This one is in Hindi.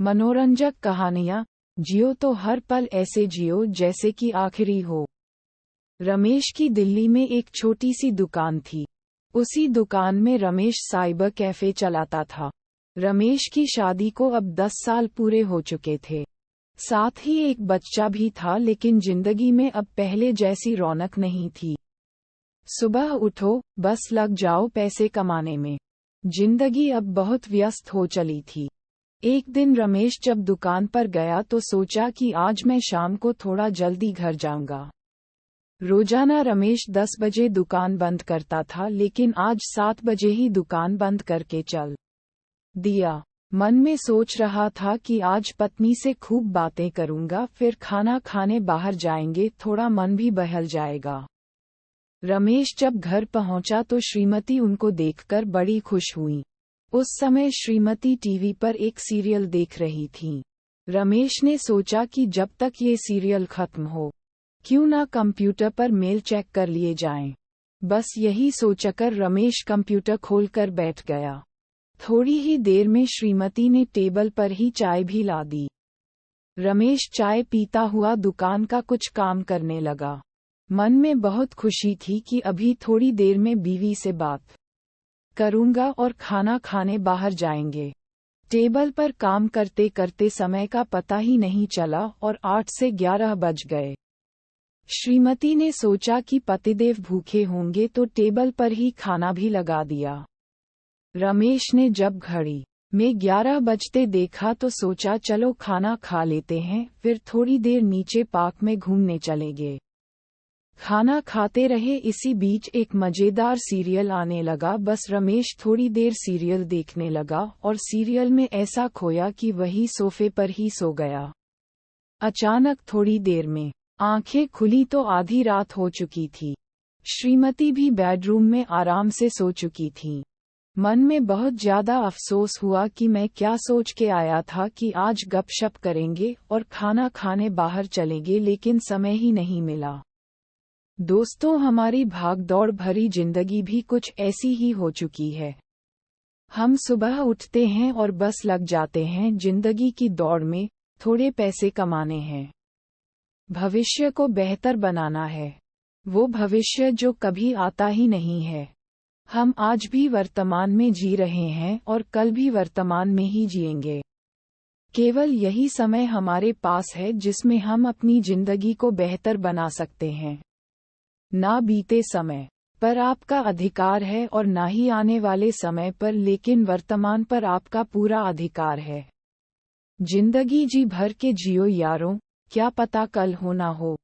मनोरंजक कहानियाँ, जियो तो हर पल ऐसे जियो जैसे कि आखिरी हो। रमेश की दिल्ली में एक छोटी सी दुकान थी। उसी दुकान में रमेश साइबर कैफे चलाता था। रमेश की शादी को अब 10 साल पूरे हो चुके थे। साथ ही एक बच्चा भी था, लेकिन जिंदगी में अब पहले जैसी रौनक नहीं थी। सुबह उठो, बस लग जाओ पैसे कमाने में। जिंदगी अब बहुत व्यस्त हो चली थी। एक दिन रमेश जब दुकान पर गया तो सोचा कि आज मैं शाम को थोड़ा जल्दी घर जाऊंगा। रोजाना रमेश 10 बजे दुकान बंद करता था, लेकिन आज 7 बजे ही दुकान बंद करके चल दिया। मन में सोच रहा था कि आज पत्नी से खूब बातें करूंगा, फिर खाना खाने बाहर जाएंगे, थोड़ा मन भी बहल जाएगा। रमेश जब घर पहुंचा तो श्रीमती उनको देखकर बड़ी खुश हुई। उस समय श्रीमती टीवी पर एक सीरियल देख रही थीं। रमेश ने सोचा कि जब तक ये सीरियल खत्म हो, क्यों ना कंप्यूटर पर मेल चेक कर लिए जाएं। बस यही सोचकर रमेश कंप्यूटर खोलकर बैठ गया। थोड़ी ही देर में श्रीमती ने टेबल पर ही चाय भी ला दी। रमेश चाय पीता हुआ दुकान का कुछ काम करने लगा। मन में बहुत खुशी थी कि अभी थोड़ी देर में बीवी से बात करूंगा और खाना खाने बाहर जाएंगे। टेबल पर काम करते करते समय का पता ही नहीं चला और 8 से 11 बज गए। श्रीमती ने सोचा कि पतिदेव भूखे होंगे तो टेबल पर ही खाना भी लगा दिया। रमेश ने जब घड़ी में 11 बजते देखा तो सोचा चलो खाना खा लेते हैं, फिर थोड़ी देर नीचे पार्क में घूमने चलेंगे। खाना खाते रहे, इसी बीच एक मजेदार सीरियल आने लगा। बस रमेश थोड़ी देर सीरियल देखने लगा और सीरियल में ऐसा खोया कि वही सोफे पर ही सो गया। अचानक थोड़ी देर में आंखें खुली तो आधी रात हो चुकी थी। श्रीमती भी बेडरूम में आराम से सो चुकी थीं। मन में बहुत ज्यादा अफसोस हुआ कि मैं क्या सोच के आया था कि आज गपशप करेंगे और खाना खाने बाहर चलेंगे, लेकिन समय ही नहीं मिला। दोस्तों, हमारी भाग-दौड़ भरी जिंदगी भी कुछ ऐसी ही हो चुकी है। हम सुबह उठते हैं और बस लग जाते हैं जिंदगी की दौड़ में, थोड़े पैसे कमाने हैं, भविष्य को बेहतर बनाना है, वो भविष्य जो कभी आता ही नहीं है। हम आज भी वर्तमान में जी रहे हैं और कल भी वर्तमान में ही जिएंगे। केवल यही समय हमारे पास है जिसमें हम अपनी जिंदगी को बेहतर बना सकते हैं। ना बीते समय पर आपका अधिकार है और ना ही आने वाले समय पर, लेकिन वर्तमान पर आपका पूरा अधिकार है। जिंदगी जी भर के जियो यारों, क्या पता कल हो ना हो।